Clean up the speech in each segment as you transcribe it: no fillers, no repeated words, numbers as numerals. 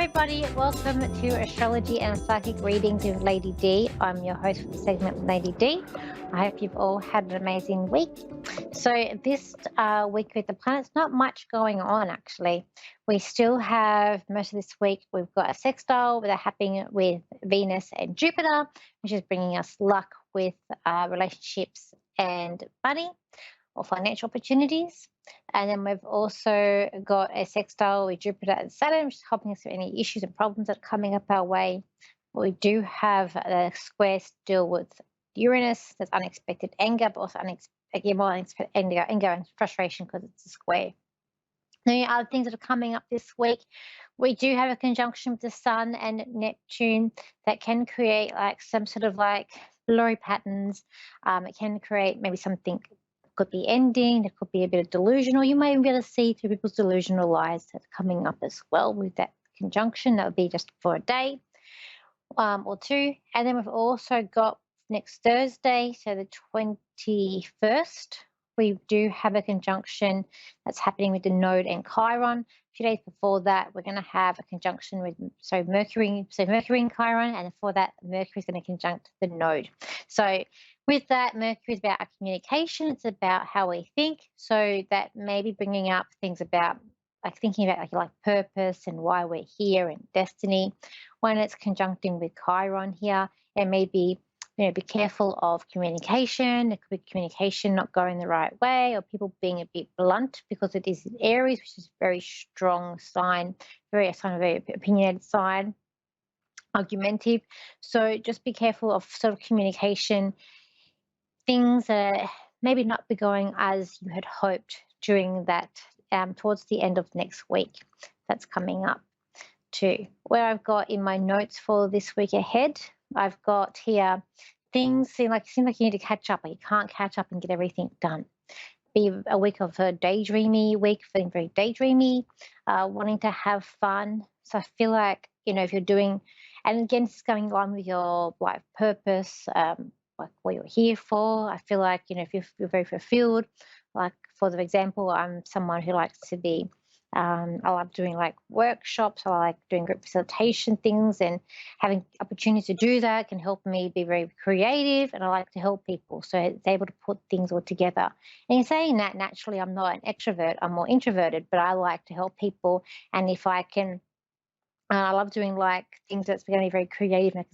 Hi everybody, welcome to Astrology and Psychic Readings with Lady D. I'm your host for the segment, Lady D. I hope you've all had an amazing week. So this week with the planets, not much going on actually. We still have, most of this week, we've got a sextile that are happening with Venus and Jupiter, which is bringing us luck with relationships and money or financial opportunities. And then we've also got a sextile with Jupiter and Saturn, which is helping us with any issues and problems that are coming up our way. We do have a square still with Uranus. There's unexpected anger, but also more unexpected anger and frustration because it's a square. The other things that are coming up this week, we do have a conjunction with the Sun and Neptune that can create like some sort of like blurry patterns. It can create maybe something could be ending, there could be a bit of delusional. You may even be able to see through people's delusional lies that's coming up as well with that conjunction. That would be just for a day or two. And then we've also got next Thursday, so the 21st, we do have a conjunction that's happening with the Node and Chiron. A few days before that, we're going to have a conjunction with Mercury and Chiron, and before that, Mercury is going to conjunct the Node. So with that, Mercury is about our communication. It's about how we think. So that may be bringing up things about like thinking about like purpose and why we're here and destiny. When it's conjuncting with Chiron here, it may be, be careful of communication. It could be communication not going the right way, or people being a bit blunt because it is in Aries, which is a very strong sign, very opinionated sign, argumentative. So just be careful of sort of communication. Things that maybe not be going as you had hoped during that towards the end of next week. That's coming up too. Where I've got in my notes for this week ahead, I've got here things seem like you need to catch up, but you can't catch up and get everything done. Be a week of a daydreamy week, feeling very daydreamy, wanting to have fun. So I feel like, if you're doing, and again, it's going on with your life purpose, like what you're here for. I feel like, if you're very fulfilled, like for the example, I'm someone who likes to be, I love doing like workshops. I like doing group facilitation things, and having opportunities to do that can help me be very creative, and I like to help people. So it's able to put things all together. And in saying that, naturally, I'm not an extrovert. I'm more introverted, but I like to help people. And if I can, I love doing like things that's going to be very creative and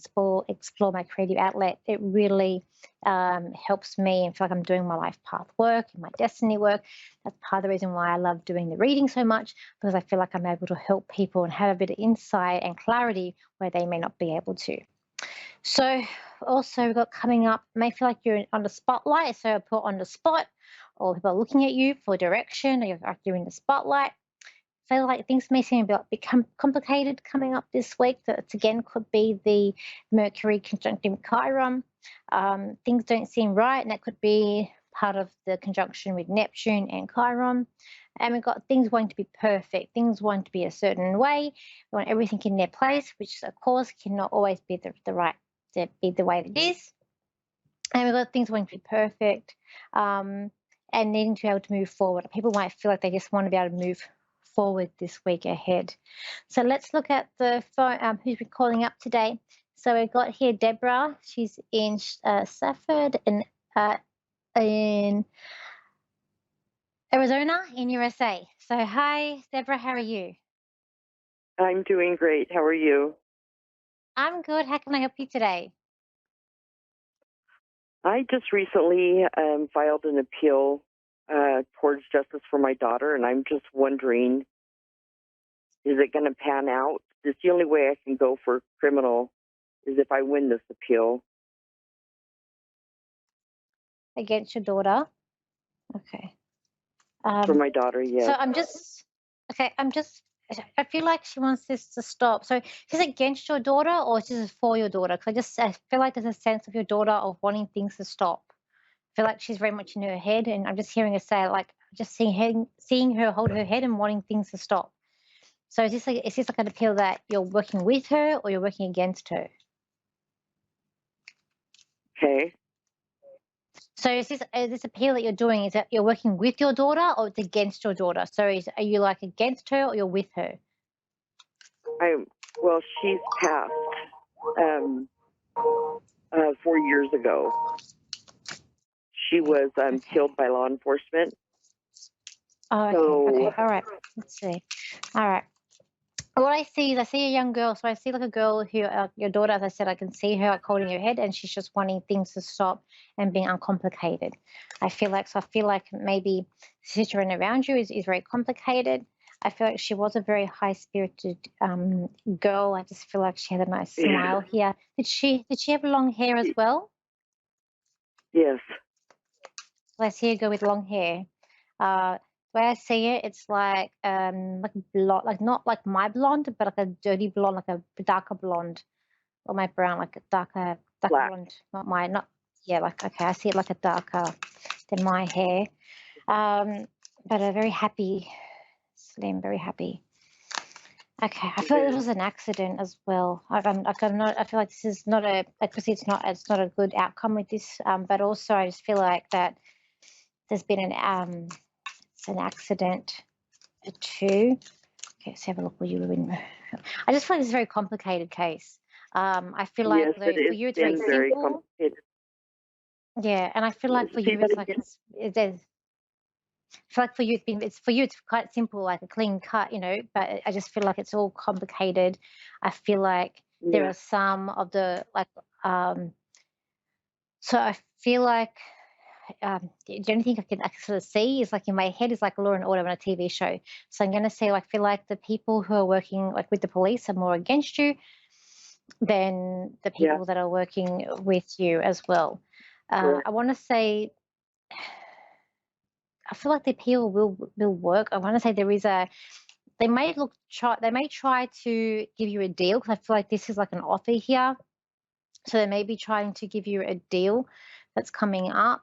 explore my creative outlet. It really helps me and feel like I'm doing my life path work and my destiny work. That's part of the reason why I love doing the reading so much, because I feel like I'm able to help people and have a bit of insight and clarity where they may not be able to. So also we've got coming up, may feel like you're on the spotlight, so put on the spot, or people are looking at you for direction, or you're in the spotlight. Feel like things may seem a bit complicated coming up this week. That again could be the Mercury conjuncting Chiron. Things don't seem right, and that could be part of the conjunction with Neptune and Chiron. And we've got things wanting to be perfect, things wanting to be a certain way. We want everything in their place, which of course cannot always be the way it is. And we've got things wanting to be perfect, and needing to be able to move forward. People might feel like they just want to be able to move forward this week ahead. So let's look at the phone, who's been calling up today. So we've got here Deborah. She's in Safford in Arizona in USA. So hi, Deborah, how are you? I'm doing great. How are you? I'm good. How can I help you today? I just recently filed an appeal towards justice for my daughter, and I'm just wondering, is it going to pan out? It's the only way I can go for criminal is if I win this appeal. Against your daughter? Okay. For my daughter, yes. So I feel like she wants this to stop. So is this against your daughter or is this for your daughter? Because I feel like there's a sense of your daughter of wanting things to stop. I feel like she's very much in her head, and I'm just hearing her say, like, just seeing her hold her head and wanting things to stop. So is this like an appeal that you're working with her or you're working against her? Okay. So is this appeal that you're doing, is that you're working with your daughter or it's against your daughter? So are you like against her or you're with her? Well, she's passed 4 years ago. She was killed by law enforcement. Oh, okay, So, okay, all right. Let's see. All right. What I see is I see a young girl. So I see like a girl who, your daughter, as I said, I can see her like holding her head and she's just wanting things to stop and being uncomplicated. I feel like maybe the situation around you is very complicated. I feel like she was a very high spirited girl. I just feel like she had a nice smile here. Did she have long hair as well? yes. I see a girl with long hair. The way I see it, it's like blonde, like not like my blonde, but like a dirty blonde, like a darker blonde, or my brown, like a darker Black. blonde. Not yeah, like okay, I see it like a darker than my hair. But a very happy, slim, very happy. Okay, I feel like it was an accident as well. I'm not. I feel like this is not a. Obviously, it's not a good outcome with this. But also, I just feel like that there's been it's an accident too. Okay, let's have a look what you were in. I just feel like this is a very complicated case. I feel like Yes, it for has you it's very been very simple. complicated. Yeah, and I feel like for See you that it's like again? I feel like for you it's quite simple, like a clean cut, but I just feel like it's all complicated. I feel like there Yeah. are some of the like so I feel like the only thing I can sort of see is like in my head is like Law and Order on a TV show. So I'm going to say, like, I feel like the people who are working like with the police are more against you than the Yeah. people that are working with you as well. Correct. I want to say, I feel like the people will work. I want to say they may try to give you a deal because I feel like this is like an offer here. So they may be trying to give you a deal that's coming up.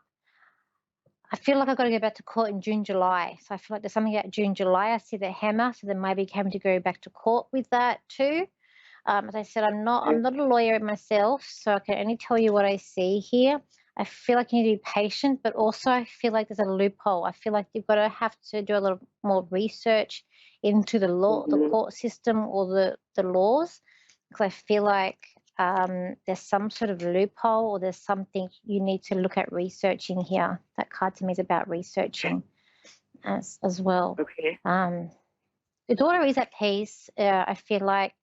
I feel like I've got to go back to court in June, July. So I feel like there's something about June, July. I see the hammer, so they might be having to go back to court with that too. As I said, I'm Okay. not a lawyer myself, so I can only tell you what I see here. I feel like you need to be patient, but also I feel like there's a loophole. I feel like you've got to have to do a little more research into the law, the Mm-hmm. court system, or the laws, because I feel like there's some sort of loophole or there's something you need to look at researching here. That card to me is about researching as well. Okay. The daughter is at peace. I feel like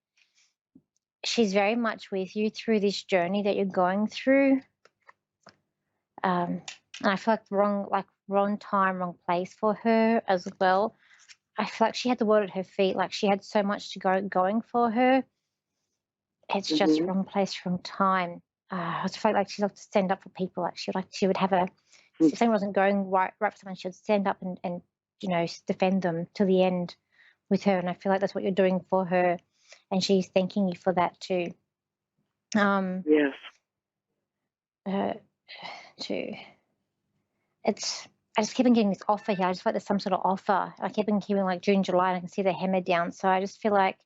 she's very much with you through this journey that you're going through. And I feel like wrong time, wrong place for her as well. I feel like she had the world at her feet. Like she had so much to going for her. It's just Mm-hmm. wrong place, wrong time. I just felt like she liked to stand up for people. Like she would have if something wasn't going right for someone, she would stand up and defend them to the end with her. And I feel like that's what you're doing for her, and she's thanking you for that too. Yes. Uh, too. I just keep on getting this offer here. I just feel like there's some sort of offer. I keep on hearing like June, July, and I can see the hammer down. So I just feel like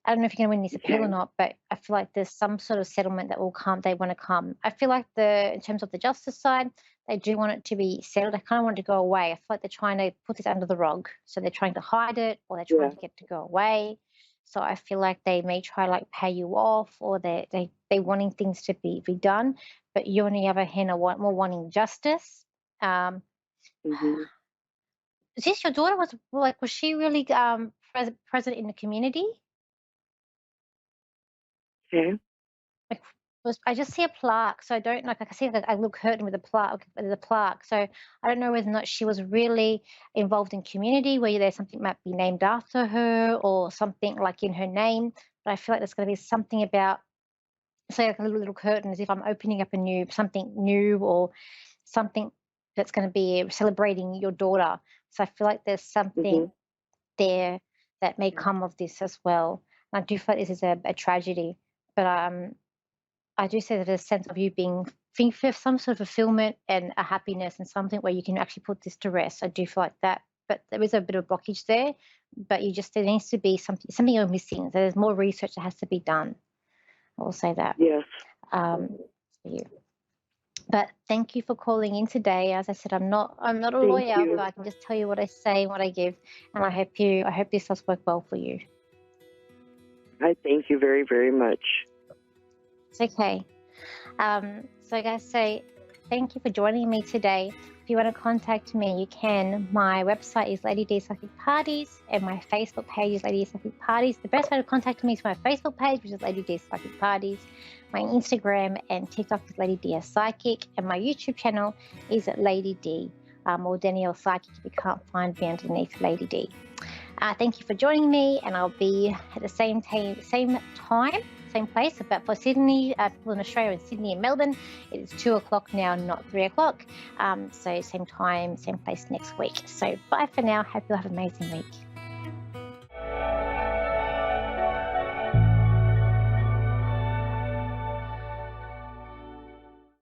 I don't know if you're going to win this appeal or Okay. not, but I feel like there's some sort of settlement that will come. They want to come. I feel like in terms of the justice side, they do want it to be settled. They kind of want it to go away. I feel like they're trying to put this under the rug. So they're trying to hide it or they're trying Yeah. to get it to go away. So I feel like they may try like pay you off or they wanting things to be done. But you on the other hand are more wanting justice. Um, Mm-hmm. is this your daughter was she really present in the community? Okay. Like, I just see a plaque, so I don't like. I can see like a little curtain with a plaque. With a plaque, so I don't know whether or not she was really involved in community, where there's something might be named after her or something like in her name. But I feel like there's going to be something about, say, like a little curtain, as if I'm opening up something new or something that's going to be celebrating your daughter. So I feel like there's Mm-hmm. something there that may come of this as well. And I do feel like this is a tragedy, but I do say that there's a sense of you think for some sort of fulfillment and a happiness and something where you can actually put this to rest. I do feel like that, but there is a bit of blockage there. But there needs to be something you're missing. There's more research that has to be done. I will say that Yes. for you. But thank you for calling in today. As I said, I'm not a Thank lawyer, you. but I can just tell you what I say and what I give, and I hope this does work well for you. I thank you very, very much. It's okay. So guys, thank you for joining me today. If you want to contact me, you can. My website is Lady D Psychic Parties, and my Facebook page is Lady D Psychic Parties. The best way to contact me is my Facebook page, which is Lady D Psychic Parties. My Instagram and TikTok is Lady D Psychic, and my YouTube channel is Lady D or Danielle Psychic if you can't find me underneath Lady D. Thank you for joining me, and I'll be at the same time, same place. But for Sydney, people in Australia, in Sydney and Melbourne, it is 2 o'clock now, not 3 o'clock. So same time, same place next week. So bye for now. Hope you have an amazing week.